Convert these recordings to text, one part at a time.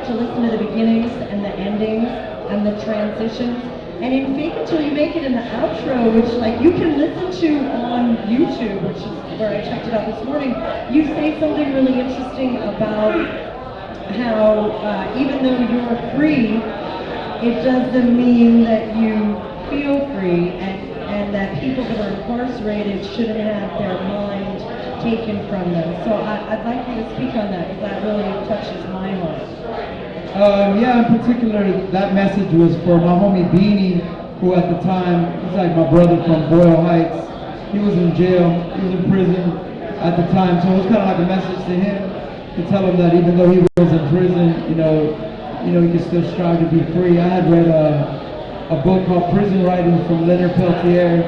to listen to the beginnings and the endings and the transitions. And in Fake It Till You Make It in the outro, which like you can listen to on YouTube, which is where I checked it out this morning, you say something really interesting about how even though you're free, it doesn't mean that you feel free, and that people that are incarcerated shouldn't have their mind taken from them. So I'd like you to speak on that, because that really touches my heart. Yeah, in particular, that message was for my homie Beanie, who at the time, he's like my brother from Boyle Heights. He was in jail, he was in prison at the time, so it was kind of like a message to him to tell him that even though he was in prison, you know, he could still strive to be free. I had read a book called Prison Writings from Leonard Peltier,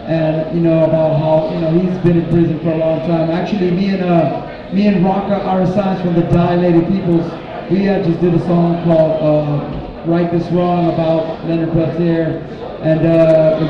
and about how he's been in prison for a long time. Actually, me and Raka Arasans from the Dilated Peoples, we just did a song called Right This Wrong about Leonard Peltier, and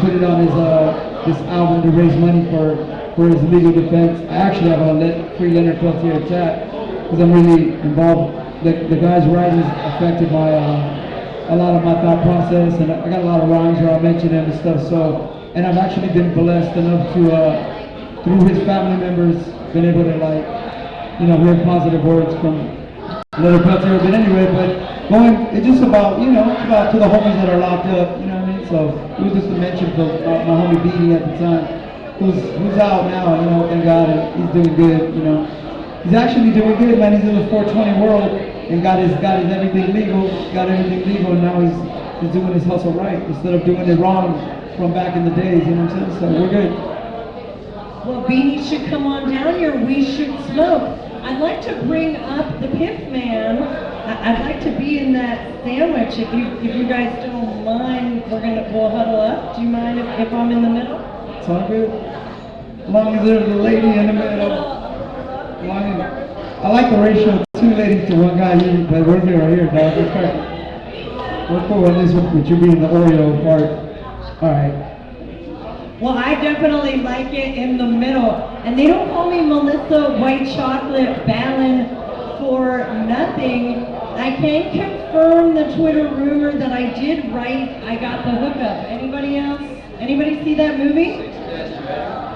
put it on his album to raise money for his legal defense. I actually have a free Leonard Peltier chat because I'm really involved. The guy's writing affected my a lot of my thought process, and I got a lot of rhymes where I mention him and stuff. So, and I've actually been blessed enough to, through his family members, been able to hear positive words from Leonard Peltier. But anyway, it's just about about to the homies that are locked up. You know what I mean? So it was just a mention for my homie Beanie at the time, who's out now. Thank God, and he's doing good. He's actually doing good, man. He's in the 420 world and got his everything legal, and now he's doing his hustle right instead of doing it wrong from back in the days. You know what I'm saying? So we're good. Well, Beanie should come on down here. We should smoke. I'd like to bring up the PIFFMAN. I'd like to be in that sandwich. If you guys don't mind, we'll huddle up. Do you mind if I'm in the middle? It's all good. As long as there's a lady in the middle. I like the ratio of 2 ladies to 1 guy, but we're here, dog. We're cool on this with you being the Oreo part. All right. Well, I definitely like it in the middle. And they don't call me Melissa White Chocolate Ballin for nothing. I can confirm the Twitter rumor that I did write I Got the Hookup. Anybody else? Anybody see that movie?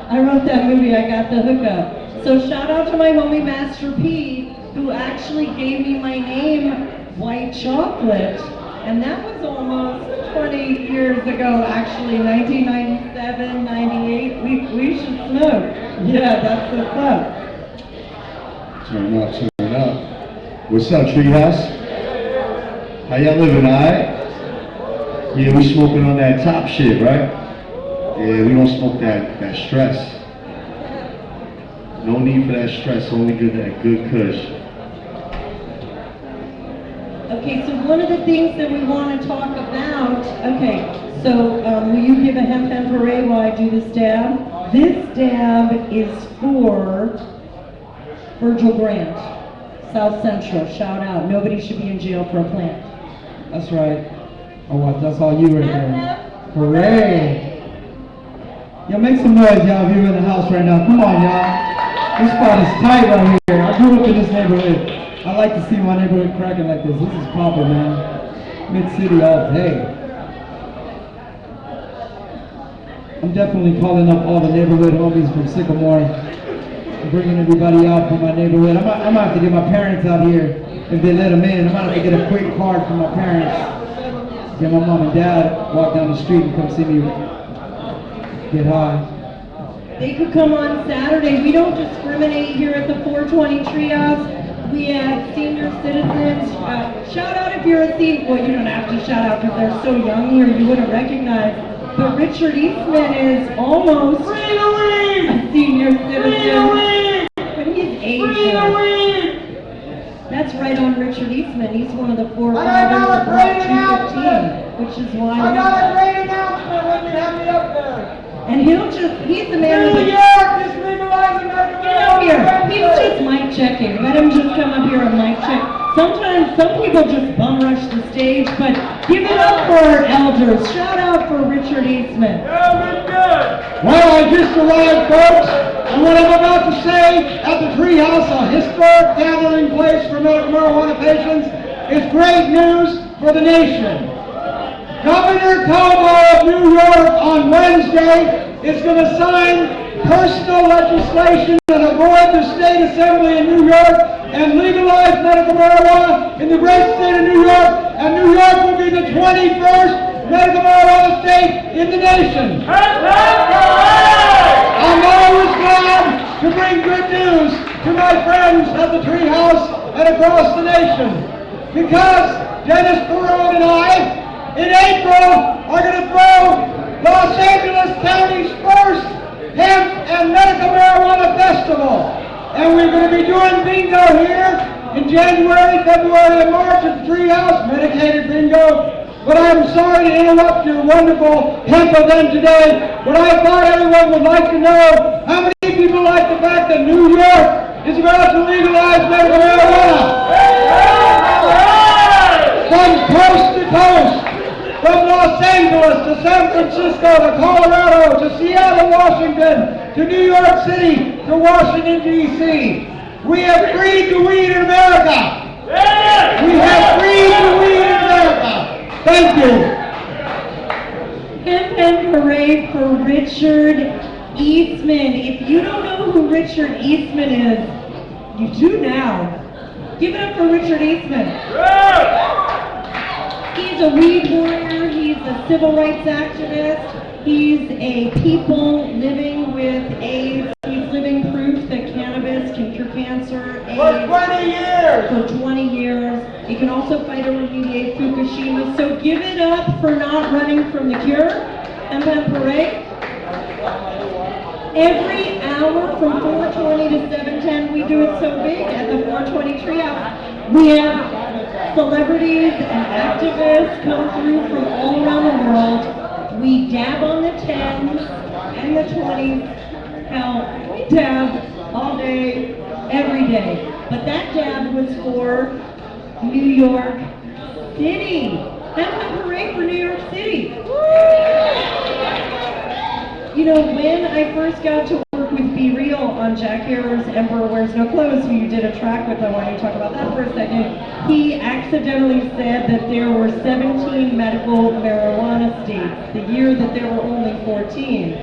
I wrote that movie, I Got the Hookup. So shout out to my homie Master P, who actually gave me my name, White Chocolate. And that was almost 20 years ago, actually, 1997, 98. We should smoke. Yeah, that's what's up. Turn up. What's up, Treehouse? How y'all living, alright? Yeah, we smoking on that top shit, right? Yeah, we don't smoke that stress. No need for that stress, only that good kush. Okay, so one of the things that we want to talk about, will you give a hemp parade while I do this dab? This dab is for Virgil Grant, South Central, shout out. Nobody should be in jail for a plant. That's right. Oh, what? That's all you right there. Hooray! Yo, make some noise, y'all, if you're in the house right now. Come on, y'all. This spot is tight right here. I grew up in this neighborhood. I like to see my neighborhood cracking like this. This is poppin', man. Mid-city all day. I'm definitely calling up all the neighborhood homies from Sycamore and bringing everybody out from my neighborhood. I might have to get my parents out here if they let them in. I might have to get a quick card from my parents. Get my mom and dad walk down the street and come see me get high. They could come on Saturday. We don't discriminate here at the 420 Treehouse. We have senior citizens. Shout out if you're a senior. Well, you don't have to shout out because they're so young here you wouldn't recognize. But Richard Eastman is almost a senior citizen. But he's 84. That's right on Richard Eastman. He's one of the forefathers of Route 215, which is why. I got a great announcement when you have me up there. And he's the man New York is legalizing marijuana. Get up here. He's just mic checking. Let him just come up here and mic check. Sometimes some people just bum rush the stage, but give it up for our elders. Shout out for Richard Eastman. Well, I just arrived, folks, and what I'm about to say at the Treehouse, a historic gathering place for medical marijuana patients, is great news for the nation. Governor Cuomo of New York on Wednesday is going to sign personal legislation and avoid the state assembly in New York and legalize medical marijuana in the great state of New York, and New York will be the 21st medical marijuana state in the nation. I'm always glad to bring good news to my friends at the Treehouse and across the nation, because Dennis Perone and I, in April, are going to throw Los Angeles County's first hemp and medical marijuana festival. And we're going to be doing bingo here in January, February, and March at the Treehouse, medicated bingo. But I'm sorry to interrupt your wonderful hemp event today, but I thought everyone would like to know how many people like the fact that New York is about to legalize medical marijuana. From coast to coast, from Los Angeles to San Francisco to Colorado to Seattle, Washington to New York City to Washington, D.C. We have freed the weed in America. We have freed the weed in America. Thank you. Hemp and Parade for Richard Eastman. If you don't know who Richard Eastman is, you do now. Give it up for Richard Eastman. He's a weed warrior, he's a civil rights activist, he's a people living with AIDS, he's living proof that cannabis can cure cancer, AIDS, For 20 years! For 20 years. It can also fight or remediate Fukushima, so give it up for not running from the cure. And then Parade. Every hour from 4:20 to 7:10, we do it so big at the 420 Treehouse. We have celebrities and activists come through from all around the world. We dab on the 10s and the 20s. Hell, we dab all day, every day. But that dab was for New York City. That's a parade for New York City. You know, when I first got to work with Be Real on Jack Harrow's Emperor Wears No Clothes, who you did a track with, I want you to talk about that for a second, he accidentally said that there were 17 medical marijuana states, the year that there were only 14.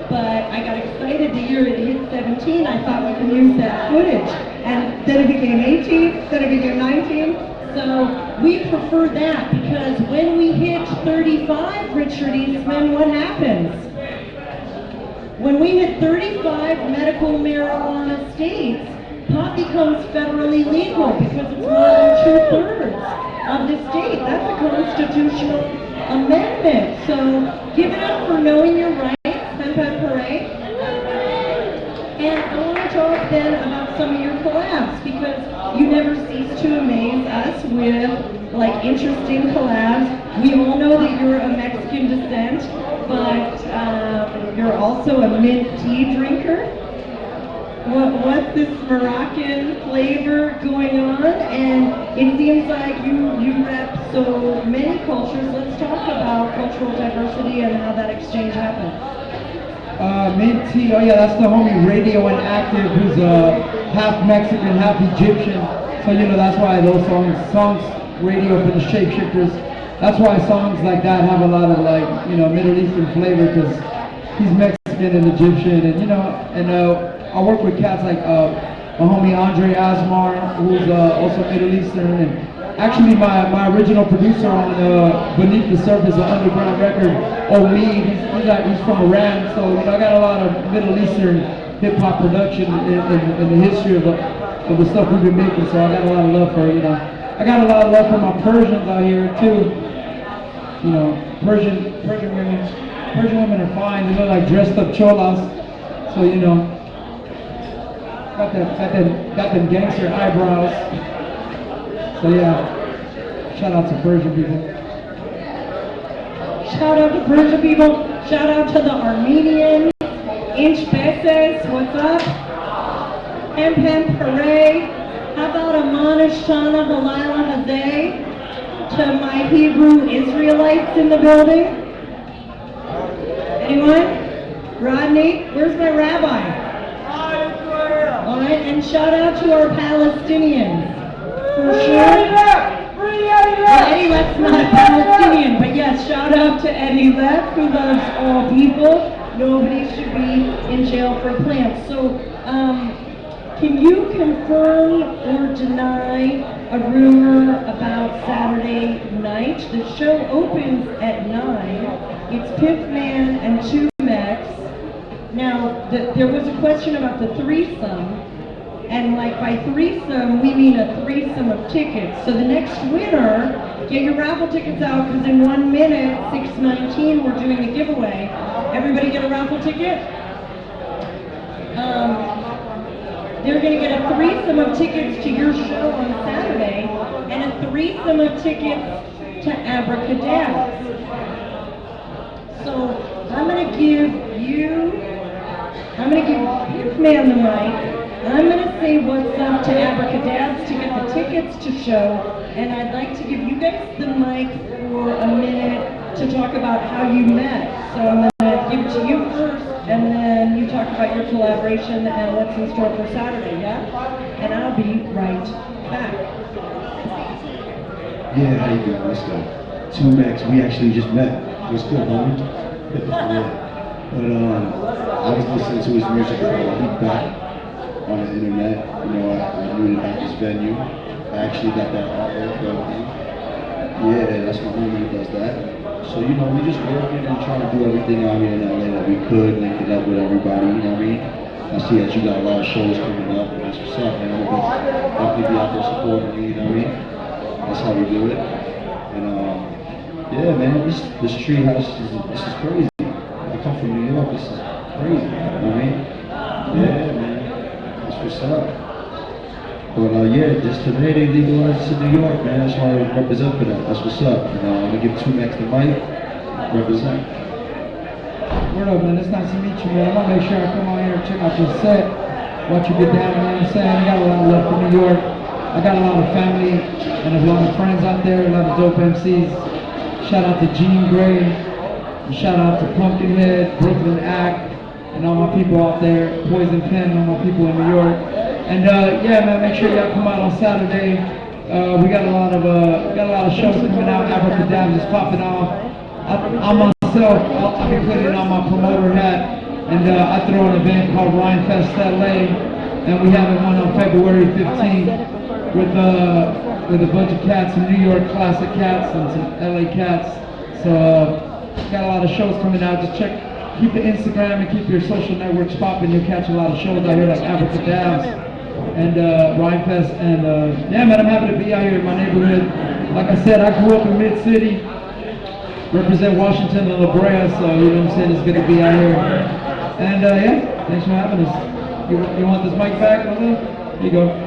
But I got excited the year it hit 17, I thought we could use that footage. And then it became 18, then it became 19. So we prefer that, because when we hit 35, Richard Eastman, what happens? When we hit 35 medical marijuana states, pot becomes federally legal because it's more than 2/3 of the state. That's a constitutional amendment. So give it up for knowing your rights, Hemp and Parade. And I want to talk then about some of your collabs, because you never cease to amaze us with like interesting collabs. We all know that you're a Mexican descent, but you're also a mint tea drinker. What's this Moroccan flavor going on? And it seems like you rep so many cultures. Let's talk about cultural diversity and how that exchange happened. Mint tea, oh yeah, that's the homie Radio and Active, who's half Mexican, half Egyptian. So you know, that's why those songs Radio for the Shapeshifters, that's why songs like that have a lot of like, you know, Middle Eastern flavor, because he's Mexican and Egyptian, and you know, and I work with cats like my homie Andre Asmar, who's also Middle Eastern, and actually my original producer on Beneath the Surface, an underground record, Omid, he's from Iran, so you know, I got a lot of Middle Eastern hip hop production in the history of the stuff we've been making, so I got a lot of love for, you know, I got a lot of love for my Persians out here too. You know, Persian women are fine. They look like dressed up cholas. So you know, got them gangster eyebrows. So yeah, shout out to Persian people. Shout out to Persian people. Shout out to the Armenians. Inch Peses, what's up? Hemp Parade. How about Amana Shana Delilah Hazay? To my Hebrew Israelites in the building? Anyone? Rodney? Where's my rabbi? All right, and shout out to our Palestinians. For sure. in jail for plants. So, can you confirm or deny a rumor about Saturday night? The show opens at 9. It's PIFFMAN and 2 Mex. Now, there was a question about the threesome. And like by threesome, we mean a threesome of tickets. So the next winner, get your raffle tickets out, because in 1 minute, 6:19, we're doing a giveaway. Everybody get a raffle ticket? They're going to get a threesome of tickets to your show on Saturday, and a threesome of tickets to Abracadabra. So I'm going to give PIFFMAN the mic. I'm going to say what's up to Abracadabra to get the tickets to show, and I'd like to give you guys the mic for a minute to talk about how you met. So I'm going to give it to you first, and then you talk about your collaboration and what's in store for Saturday, yeah? And I'll be right back. Yeah, how you doing? Let's go. 2 Mex, we actually just met. What's good, homie? Yeah. But I was listening to his music a while back on the internet. You know, I knew about this venue. I actually got that artwork going. Yeah, that's my homie who does that. So, you know, we just working and trying to do everything out here in LA that we could, linking up with everybody, you know what I mean? I see that you got a lot of shows coming up, and that's what's up, man. I'm gonna definitely be out there supporting you, you know what I mean? That's how we do it. And yeah, man, this tree house this is crazy. I come from New York, this is crazy, you know what I mean? Yeah, man. What's up? But yeah, just today they legalized in New York, man. That's why I represent for that. That's what's up. And I'm gonna give 2 Mex the mic. Represent. Word up, man. It's nice to meet you, man. I'm gonna make sure I come on here and check out your set. Watch you get down, you know what I'm saying? I got a lot of love for New York. I got a lot of family and a lot of friends out there, a lot of dope MCs. Shout out to Jean Grey. And shout out to Pumpkinhead, Brooklyn Act, and all my people out there, Poison Pen, all my people in New York. And yeah, man, make sure y'all come out on Saturday. We got a lot of shows coming out. Abracadabra is popping off. I myself, I'll be putting it on my promoter hat, and I throw an event called Rhinefest LA, and we have one on February 15th with a bunch of cats, some New York classic cats and some LA cats. So got a lot of shows coming out. Just keep the Instagram and keep your social networks popping. You'll catch a lot of shows out here like Abracadabra and Rhinefest. And yeah, man, I'm happy to be out here in my neighborhood. Like I said, I grew up in Mid-City, represent Washington and La Brea, so you know what I'm saying, it's good to be out here. And yeah, thanks for having us. You want this mic back, brother? Here you go.